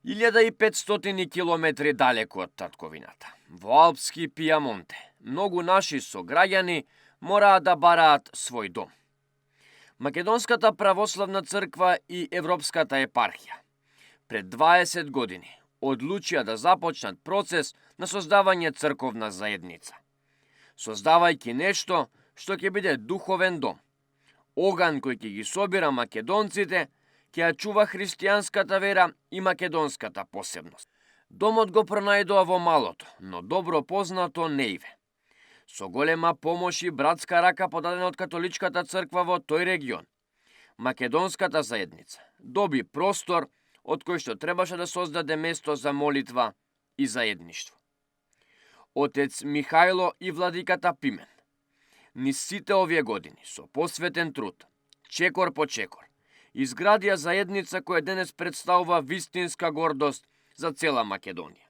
1500 километри далеко од татковината, во алпски Пиемонте, многу наши сограѓани мораат да бараат свој дом. Македонската православна црква и Европската епархија пред 20 години одлучија да започнат процес на создавање црковна заедница, создавајќи нешто што ќе биде духовен дом, оган кој ќе ги собира македонците, ќе ја чува христијанската вера и македонската посебност. Домот го пронајдоа во малото, но добро познато Неиве. Со голема помош и братска рака подадена од католичката црква во тој регион, македонската заедница доби простор од кој што требаше да создаде место за молитва и заедништво. Отец Михајло и владиката Пимен низ сите овие години со посветен труд, чекор по чекор, изградија заедница која денес представува вистинска гордост за цела Македонија.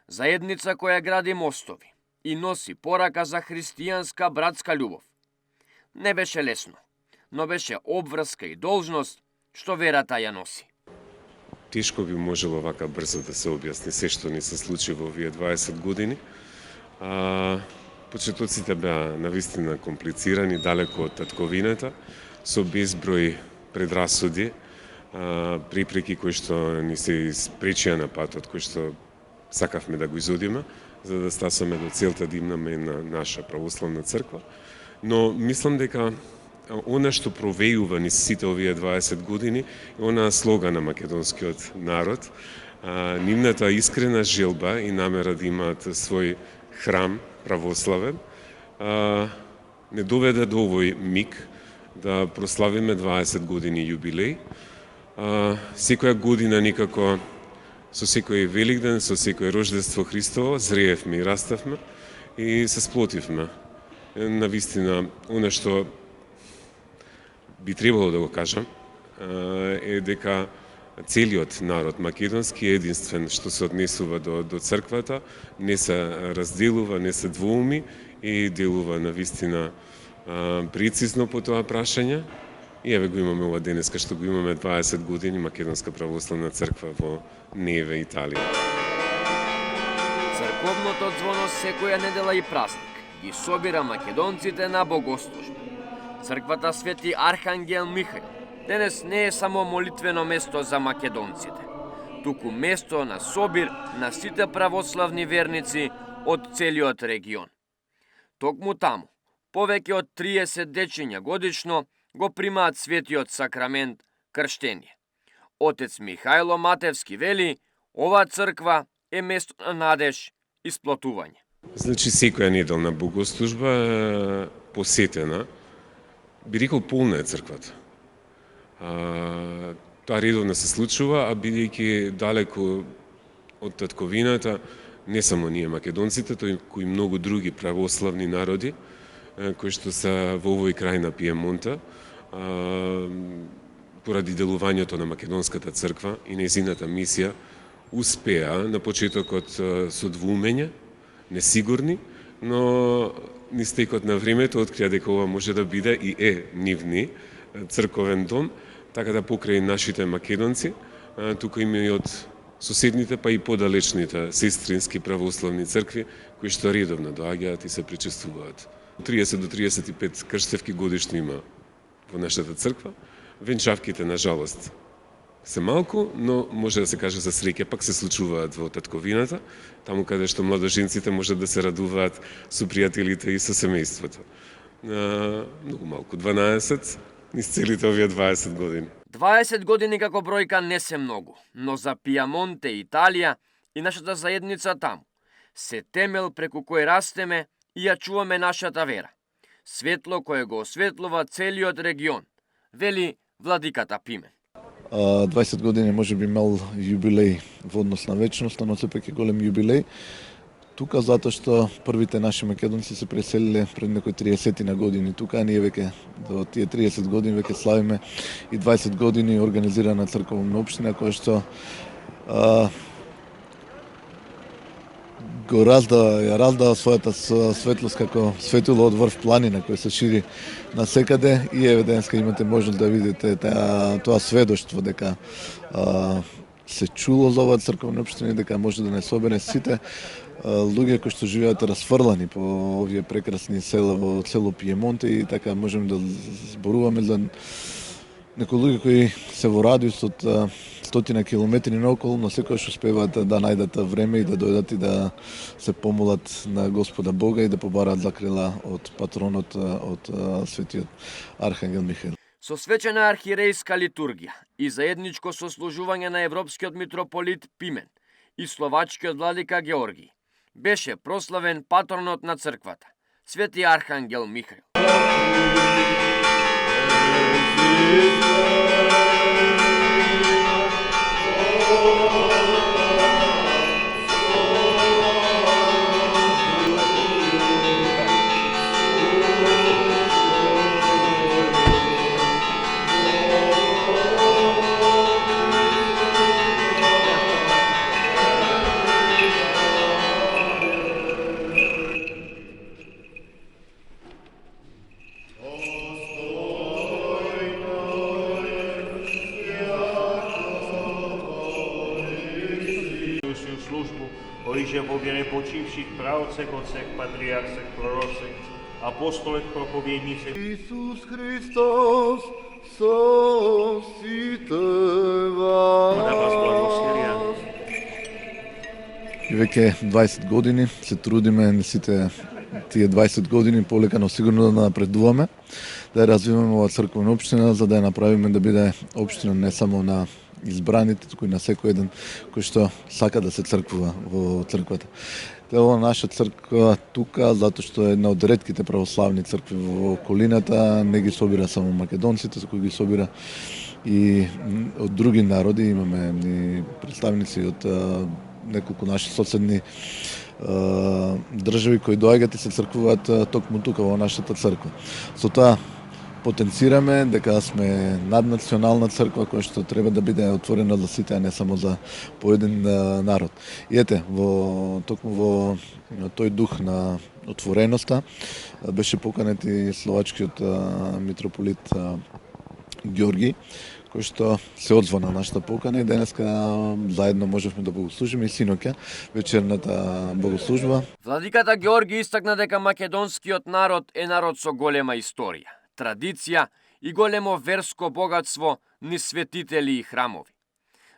Заедница која гради мостови и носи порака за христијанска братска љубов. Не беше лесно, но беше обврска и должност што верата ја носи. Тешко би можело вака брзо да се објасни се што ни се случи во овие 20 години. Почетоците беа навистина комплицирани, далеко од татковината, со безброј предрасуди, препреки кои што ни се испречија на патот кој што сакавме да го изодиме, за да стасаме до целта да имаме на наша православна црква. Но мислам дека она што провејува низ сите овие 20 години е она слога на македонскиот народ, нивната искрена желба и намера да имаат свој храм православен, не доведе до овој миг да прославиме 20 години јубилеј. Секоја година никако со секој Великден, со секој Рождество Христово зреевме и раставме и се сплотивме. Навистина, она што би требало да го кажам е дека целиот народ македонски е единствен што се однесува до црквата, не се разделува, не се двоуми и делува навистина прецизно по тоа прашање. И еве го имаме ова денеска што го имаме 20 години Македонска православна црква во Нееве, Италија. Црковното звоно секоја недела и празник ги собира македонците на богослужба. Црквата Свети Архангел Михаил денес не е само молитвено место за македонците, туку место на собир на сите православни верници од целиот регион. Токму таму, повеќе од 30 дечиња годишно го примаат светиот сакрамент крштение. Отец Михајло Матевски вели, ова црква е место на надеж и сплотување. Значи, секоја неделна богослужба посетена, би рекол полна е црквата. Тоа редовно се случува, а бидејќи далеко од татковината, не само ние македонците, тој и многу други православни народи, кои што се во овој крај на Пиемонта, поради делувањето на македонската црква и нејзината мисија, успеа на почетокот со двумење, несигурни, но низ текот на времето открија дека ова може да биде и е нивни црковен дом, така да покрај нашите македонци, тука има и од соседните, па и подалечните сестрински православни цркви, кои што редовно доаѓаат и се причествуваат. 30 до 35 крштевки годишно има во нашата црква. Венчавките, на жалост, се малку, но може да се каже за среќа, пак се случуваат во татковината, таму каде што младоженците можат да се радуваат со пријателите и со семејството. Многу малку, 12 низ целите овие 20 години. 20 години како бројка не се многу, но за Пиемонте, Италија и нашата заедница таму се темел преку кој растеме и ја чуваме нашата вера. Светло кое го осветлува целиот регион, вели владиката Пимен. 20 години може би имал јубилеј во однос на вечноста, но сепак е голем јубилеј. Тука затоа што првите наши македонци се преселиле пред некои 30 на години. Тука а ние веќе до тие 30 години веќе славиме и 20 години организирана црковна општина која што го раздава својата светлост како светило од врв планина кој се шири насекаде и еве денеска имате можност да видите тоа сведоштво дека се чуло за оваа црковна општина и дека може да не собере сите луѓе кои што живеат расфрлани по овие прекрасни села во цело Пиемонте и така можеме да зборуваме за некои луѓе кои се во радиус од стотина километри наоколу, но секогаш успеваат да најдат време и да дојдат и да се помолат на Господа Бога и да побараат закрила од патронот од светиот Архангел Михаил. Со свечена архиерейска литургија и заедничко сослужување на европскиот митрополит Пимен и словачкиот владика Георги беше прославен патронот на црквата, Свети Архангел Михаил. Oiže Bogie nepočívších pravcek, otcek, patriarcek, prorocek, apostolek, propowiednicek. Isus Hristos, соситева. Да вас благословя. И веќе 20 години се трудиме сите тие 20 години полека, но сигурно да напредуваме, да ја развиваме оваа црковна општина, за да ја направиме да биде општина не само на избраните, туку и на секој еден кој што сака да се црквува во црквата. Ова наша црква тука, затоа што е една од ретките православни цркви во околината, не ги собира само македонците, туку ги собира и од други народи. Имаме и представници од неколку наши соседни држави кои доаѓаат и се црквуваат токму тука во нашата црква. Со тоа потенцираме дека сме наднационална црква која што треба да биде отворена за сите, а не само за поеден народ. И ете, токму во тој дух на отвореноста беше поканет и словачкиот митрополит Георги, кој што се одзва на нашата покана и денеска заедно можевме да богослужиме и синоќа вечерната богослужба. Владиката Георги истакна дека македонскиот народ е народ со голема историја, традиција и големо верско богатство низ светители и храмови.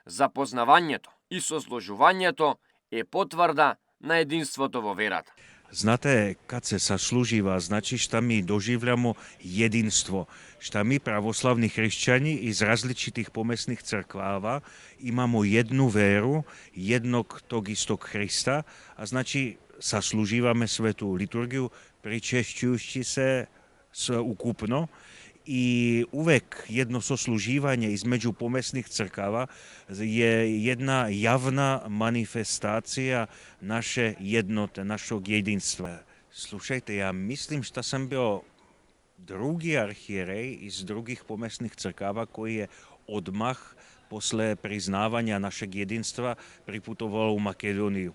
Запознавањето и сослужувањето е потврда на единството во верата. Знате, кад се сослужива, значи што ми доживљамо единство, што ми православни христијани из различитих помесних црквава имамо едну веру, едног тог истог Христа, а значи сослуживаме свету литургiju, причешќујќи се укупно и увек едно сослуживање измеѓу помесних цркава е една јавна манифестација наше едноте, нашог единства. Слушајте, ја мислим што сам бил други архиереј из других помесних цркава кои е одмах после признавања нашeg единства припутувал у Македонiju.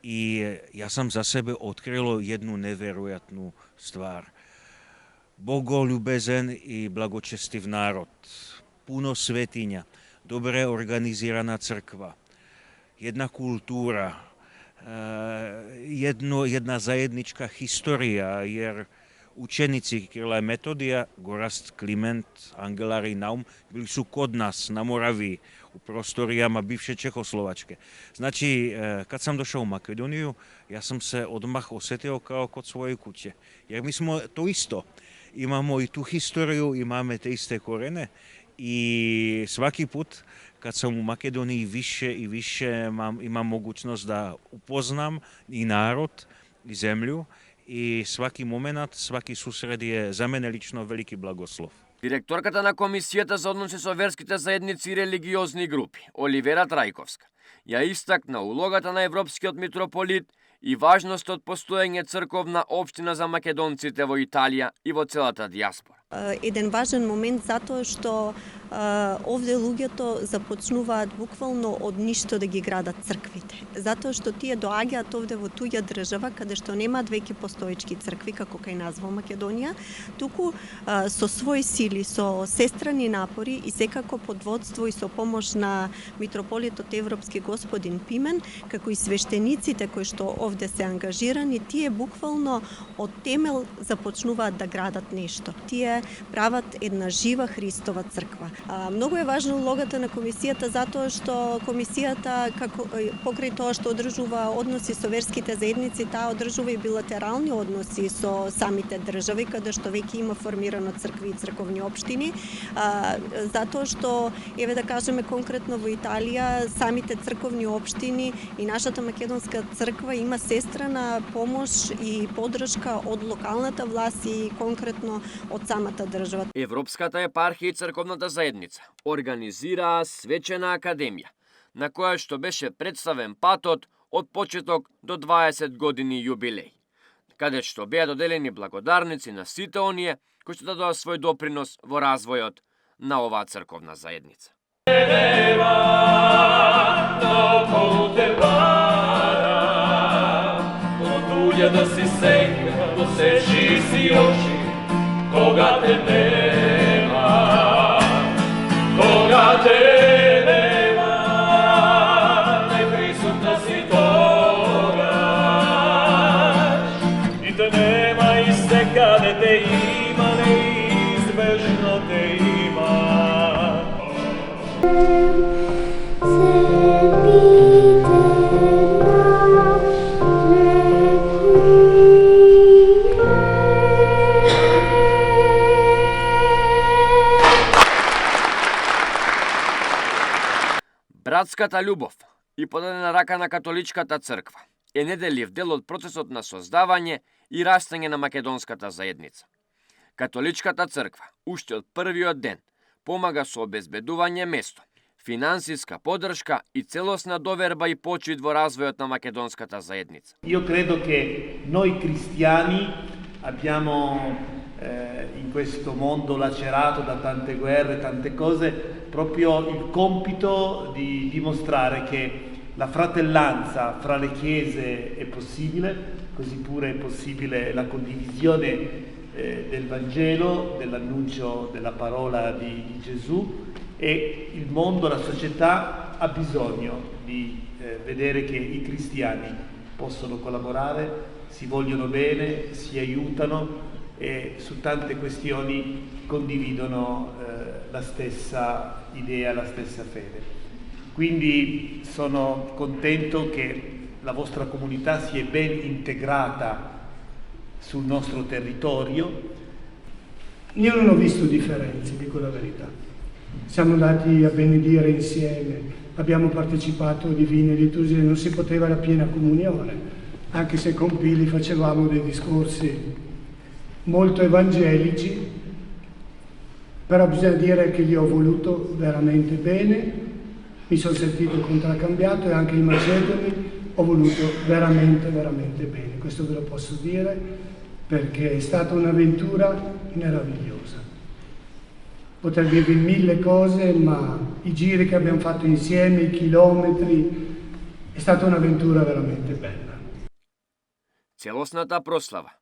И јас сам за себе открило едну неверојатну ствар. Боголюбезен и благочестив народ, пуно светиња, добре организирана црква, една култура, една заедничка историја, jer ученици Кирила и Методија, Гораст, Климент, Ангелар и Наум били су код нас на Моравии, у просторијама бивше Чехословачке. Значи, кад сам дошол у Македонiju, јас сам се одмах осетил као код своје куќе. Jer ми смо то исто. Имамо и ту исторiju, имаме те исте корене и сваки пут кад сам у Македонiji više i više imam mogućnost da upoznam i narod i zemlju i svaki moment, svaki susret je za mene lično veliki blagoslov. Директорката на Комисијата за односи со верските заедници и религиозни групи, Оливера Трајковска, ја истакна улогата на Европскиот митрополит и важноста од постоење црковна општина за македонците во Италија и во целата дијаспора. Еден важен момент затоа што овде луѓето започнуваат буквално од ништо да ги градат црквите. Затоа што тие доаѓаат овде во туѓа држава каде што немаат веќе постоечки цркви како кај нас во Македонија, туку со своји сили, со сестрани напори и секако под водство и со помош на митрополитот Европски господин Пимен, како и свештениците кои што овде се ангажирани, тие буквално од темел започнуваат да градат нешто. Тие прават една жива Христова црква. Многу е важна улогата на комисијата затоа што комисијата покрај тоа што одржува односи со верските заедници, таа одржува и билатерални односи со самите држави каде што веќе има формирано цркви и црковни општини, затоа што еве да кажеме конкретно во Италија самите црковни општини и нашата македонска црква има сестрана помош и поддршка од локалната власт и конкретно од самата држава. Европската епархија и црковната заедница организираа свечена академија, на која што беше представен патот од почеток до 20 години јубилеј, каде што беа доделени благодарници на сите оние кои што дадоа свој допринос во развојот на оваа црковна заедница. Да си сека, посечи си очи, кога те нема, кога те нема, неприсутна си тогаш. И те нема и секаде те има, неизбежно те има. Братската љубов и подадена рака на католичката црква е неделив дел од процесот на создавање и растење на македонската заедница. Католичката црква уште од првиот ден помага со обезбедување место, финансиска поддршка и целосна доверба и почит во развојот на македонската заедница. Io credo che noi cristiani abbiamo in questo mondo lacerato da tante guerre, tante cose, proprio il compito di dimostrare che la fratellanza fra le chiese è possibile, così pure è possibile la condivisione del Vangelo, dell'annuncio della parola di Gesù, e il mondo, la società ha bisogno di vedere che i cristiani possono collaborare, si vogliono bene, si aiutano e su tante questioni condividono la stessa idea, la stessa fede. Quindi sono contento che la vostra comunità sia ben integrata sul nostro territorio. Io non ho visto differenze, dico la verità. Siamo andati a benedire insieme, abbiamo partecipato a divine liturgie, non si poteva la piena comunione, anche se con Pili facevamo dei discorsi molto evangelici, però bisogna dire che gli ho voluto veramente bene, mi sono sentito contraccambiato e anche i macedoni ho voluto veramente bene, questo ve lo posso dire perché è stata un'avventura meravigliosa. Potrei dirvi mille cose, ma i giri che abbiamo fatto insieme, i chilometri, è stata un'avventura veramente bella. Целосната прослава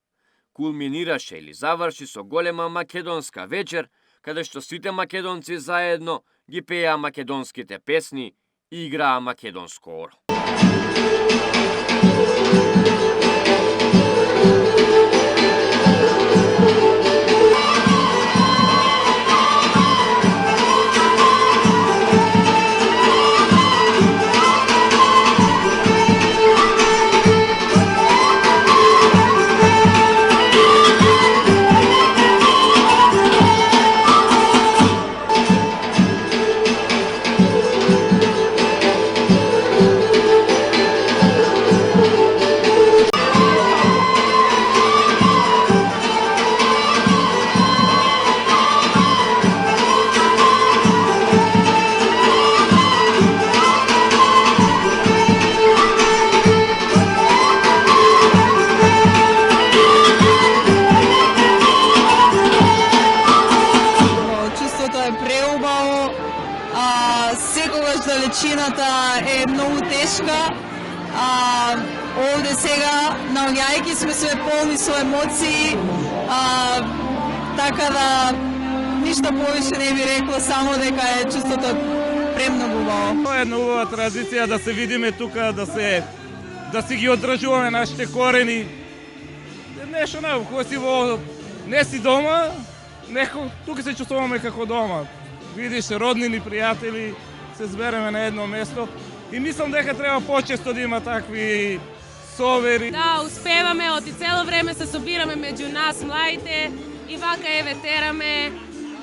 кулминираше или заврши со голема македонска вечер, каде што сите македонци заедно ги пеа македонските песни и играа македонско оро. е многу тешка. Овде сега, наоѓајќи сме све полни со емоции, така да ништо повеќе не би рекла, само дека е чувството премногу убаво. Тоа е една убава традиција да се видиме тука, да си ги одржуваме нашите корени. Нешто најубаво, не си дома, тука се чувствуваме како дома. Видиш роднини, пријатели, се збереме на едно место и мислам дека треба почесто да има такви совери. Да, успеваме, оти цело време се собираме меѓу нас, младите, и вака е ветераме,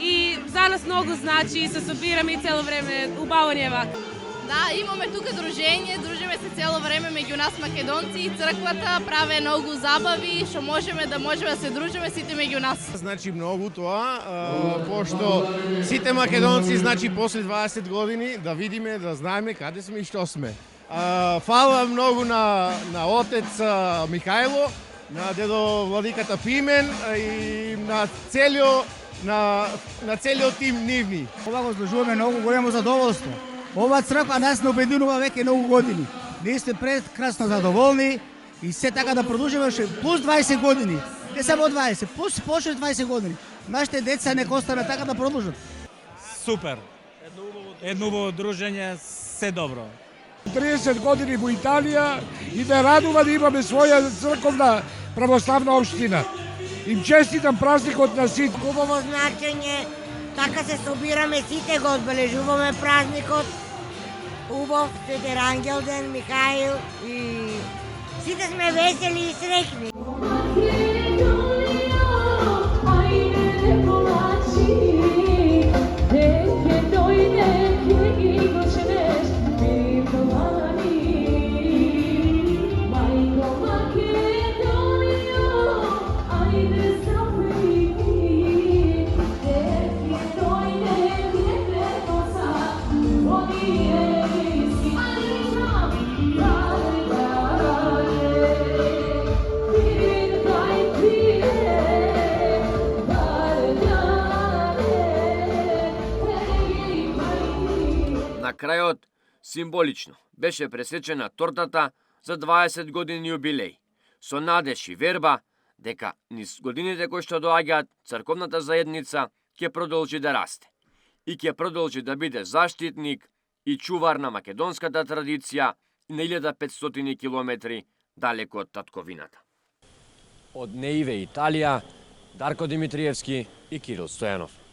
и за нас многу значи, се собираме и цело време, убаво ни е вака. Да, имаме тука дружење, дружиме се цело време меѓу нас македонци и црквата праве многу забави, што можеме да се дружиме сите меѓу нас. Значи многу тоа, пошто сите македонци, значи после 20 години да видиме, да знаеме каде сме и што сме. Фала многу на отец Михајло, на дедо владиката Пимен и на целиот тим Нивни. Ова го изложуваме многу големо задоволство. Ова црква нас не обединува веќе многу години. Ние сме прекрасно задоволни и се така да продолжиме плюс 20 години. Не само 20, плюс почне 20 години. Нашите деца нека останат така да продолжат. Супер. Едно убаво дружење, се добро. 30 години во Италија и ме радува да имаме своја црковна православна општина. Им честитам празникот на сите. Убаво значење, така се собираме сите, го одбележуваме празникот. Убав, Светер Ангелден, Михаил и сите сме весели и среќни. На крајот, символично, беше пресечена тортата за 20 години јубилеј, со надеж и верба дека низ годините кои што доаѓаат, црковната заедница ќе продолжи да расте и ќе продолжи да биде заштитник и чувар на македонската традиција на 1500 километри далеко од татковината. Од Неиве, Италија, Дарко Димитриевски и Кирил Стојанов.